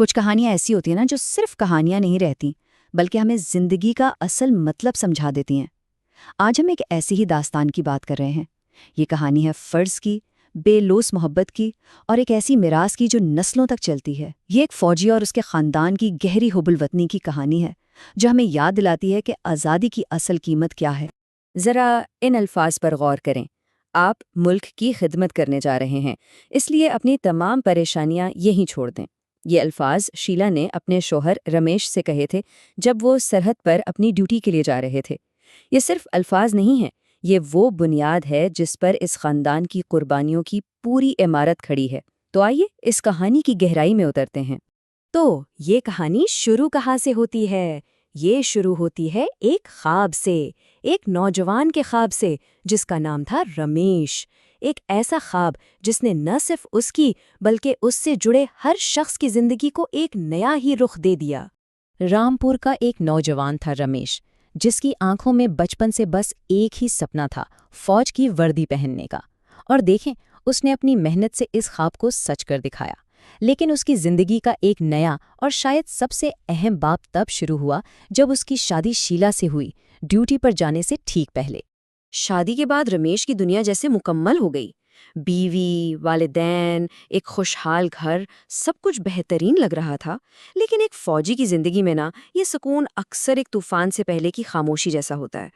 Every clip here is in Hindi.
कुछ कहानियां ऐसी होती हैं ना जो सिर्फ कहानियां नहीं रहती, बल्कि हमें जिंदगी का असल मतलब समझा देती हैं। आज हम एक ऐसी ही दास्तान की बात कर रहे हैं। ये कहानी है फ़र्ज़ की, बेलौस मोहब्बत की और एक ऐसी मिरास की जो नस्लों तक चलती है। ये एक फ़ौजी और उसके ख़ानदान की गहरी हुब्बुल वतनी की कहानी है, जो हमें याद दिलाती है कि आज़ादी की असल कीमत क्या है। ज़रा इन अल्फाज पर गौर करें। आप मुल्क की खिदमत करने जा रहे हैं, इसलिए अपनी तमाम परेशानियां यहीं छोड़ दें। ये अल्फाज शीला ने अपने शोहर रमेश से कहे थे जब वो सरहद पर अपनी ड्यूटी के लिए जा रहे थे। ये सिर्फ अल्फाज नहीं हैं, ये वो बुनियाद है जिस पर इस खानदान की कुर्बानियों की पूरी इमारत खड़ी है। तो आइए इस कहानी की गहराई में उतरते हैं। तो ये कहानी शुरू कहाँ से होती है? ये शुरू होती है एक ख्वाब से, एक नौजवान के ख्वाब से जिसका नाम था रमेश। एक ऐसा ख्वाब जिसने न सिर्फ उसकी बल्कि उससे जुड़े हर शख्स की जिंदगी को एक नया ही रुख दे दिया। रामपुर का एक नौजवान था रमेश, जिसकी आंखों में बचपन से बस एक ही सपना था, फौज की वर्दी पहनने का। और देखें, उसने अपनी मेहनत से इस ख्वाब को सच कर दिखाया। लेकिन उसकी जिंदगी का एक नया और शायद सबसे अहम बाब तब शुरू हुआ जब उसकी शादी शीला से हुई, ड्यूटी पर जाने से ठीक पहले। शादी के बाद रमेश की दुनिया जैसे मुकम्मल हो गई। बीवी, वालिदैन, एक खुशहाल घर, सब कुछ बेहतरीन लग रहा था। लेकिन एक फौजी की जिंदगी में ना, ये सुकून अक्सर एक तूफान से पहले की खामोशी जैसा होता है।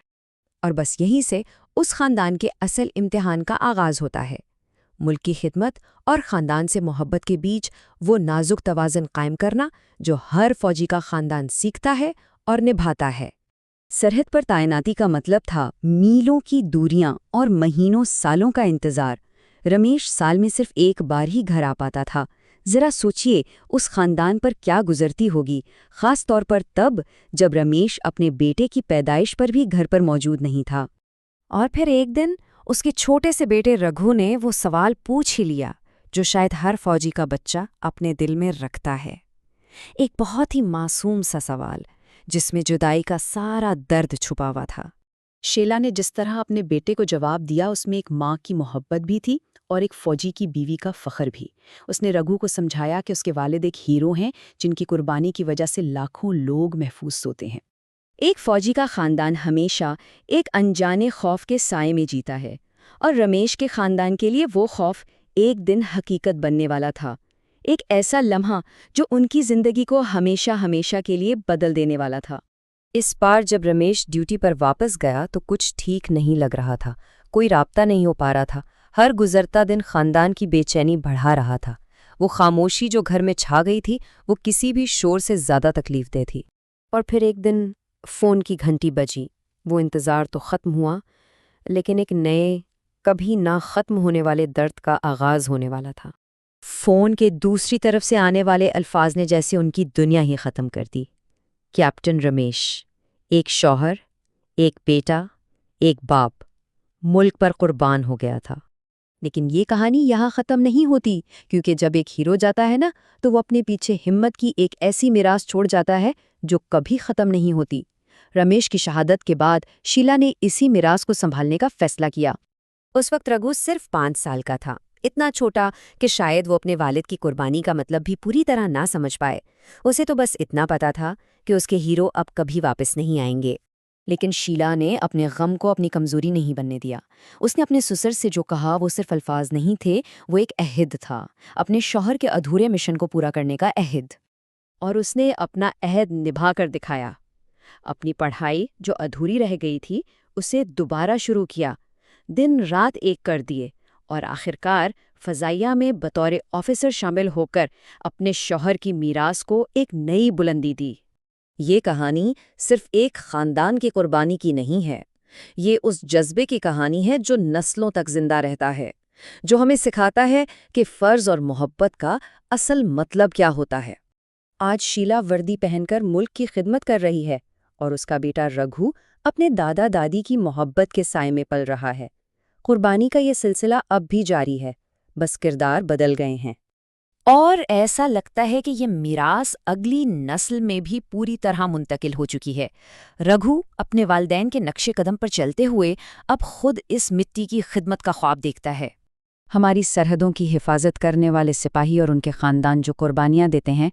और बस यहीं से उस खानदान के असल इम्तिहान का आगाज होता है। मुल्क की खिदमत और ख़ानदान से मोहब्बत के बीच वो नाजुक तवाज़ुन कायम करना जो हर फौजी का ख़ानदान सीखता है और निभाता है। सरहद पर तैनाती का मतलब था मीलों की दूरियां और महीनों सालों का इंतज़ार। रमेश साल में सिर्फ एक बार ही घर आ पाता था। ज़रा सोचिए उस ख़ानदान पर क्या गुजरती होगी, ख़ास तौर पर तब जब रमेश अपने बेटे की पैदाइश पर भी घर पर मौजूद नहीं था। और फिर एक दिन उसके छोटे से बेटे रघु ने वो सवाल पूछ ही लिया जो शायद हर फौजी का बच्चा अपने दिल में रखता है। एक बहुत ही मासूम सा सवाल जिसमें जुदाई का सारा दर्द छुपा हुआ था। शीला ने जिस तरह अपने बेटे को जवाब दिया, उसमें एक माँ की मोहब्बत भी थी और एक फौजी की बीवी का फ़ख्र भी। उसने रघु को समझाया कि उसके वालिद एक हीरो हैं जिनकी कुर्बानी की वजह से लाखों लोग महफूज सोते हैं। एक फौजी का खानदान हमेशा एक अनजाने खौफ के साए में जीता है, और रमेश के खानदान के लिए वो खौफ एक दिन हकीकत बनने वाला था। एक ऐसा लम्हा जो उनकी जिंदगी को हमेशा हमेशा के लिए बदल देने वाला था। इस बार जब रमेश ड्यूटी पर वापस गया तो कुछ ठीक नहीं लग रहा था। कोई राब्ता नहीं हो पा रहा था। हर गुजरता दिन खानदान की बेचैनी बढ़ा रहा था। वो खामोशी जो घर में छा गई थी, वो किसी भी शोर से ज्यादा तकलीफदेह थी। और फिर एक दिन फ़ोन की घंटी बजी। वो इंतज़ार तो ख़त्म हुआ, लेकिन एक नए, कभी ना ख़त्म होने वाले दर्द का आगाज़ होने वाला था। फ़ोन के दूसरी तरफ से आने वाले अल्फाज ने जैसे उनकी दुनिया ही ख़त्म कर दी। कैप्टन रमेश, एक शौहर, एक बेटा, एक बाप, मुल्क पर कुर्बान हो गया था। लेकिन ये कहानी यहाँ ख़त्म नहीं होती, क्योंकि जब एक हीरो जाता है ना, तो वो अपने पीछे हिम्मत की एक ऐसी मिरास छोड़ जाता है जो कभी ख़त्म नहीं होती। रमेश की शहादत के बाद शीला ने इसी मिरास को संभालने का फैसला किया। उस वक्त रघु सिर्फ 5 साल का था, इतना छोटा कि शायद वो अपने वालिद की कुर्बानी का मतलब भी पूरी तरह ना समझ पाए। उसे तो बस इतना पता था कि उसके हीरो अब कभी वापस नहीं आएंगे। लेकिन शीला ने अपने गम को अपनी कमजोरी नहीं बनने दिया। उसने अपने ससुर से जो कहा वो सिर्फ अल्फाज नहीं थे, वो एक अहद था, अपने शौहर के अधूरे मिशन को पूरा करने का अहद। और उसने अपना अहद निभा कर दिखाया। अपनी पढ़ाई जो अधूरी रह गई थी, उसे दोबारा शुरू किया, दिन रात एक कर दिए, और आखिरकार फ़ज़ाइया में बतौर ऑफिसर शामिल होकर अपने शौहर की मीरास को एक नई बुलंदी दी। ये कहानी सिर्फ एक ख़ानदान की कुर्बानी की नहीं है। ये उस जज्बे की कहानी है जो नस्लों तक जिंदा रहता है, जो हमें सिखाता है कि फ़र्ज़ और मोहब्बत का असल मतलब क्या होता है। आज शीला वर्दी पहनकर मुल्क की खिदमत कर रही है, और उसका बेटा रघु अपने दादा दादी की मोहब्बत के साए में पल रहा है। कुर्बानी का ये सिलसिला अब भी जारी है, बस किरदार बदल गए हैं। और ऐसा लगता है कि ये मिरास अगली नस्ल में भी पूरी तरह मुंतकिल हो चुकी है। रघु अपने वालिदैन के नक्शे कदम पर चलते हुए अब खुद इस मिट्टी की खिदमत का ख्वाब देखता है। हमारी सरहदों की हिफाजत करने वाले सिपाही और उनके ख़ानदान जो कुर्बानियाँ देते हैं,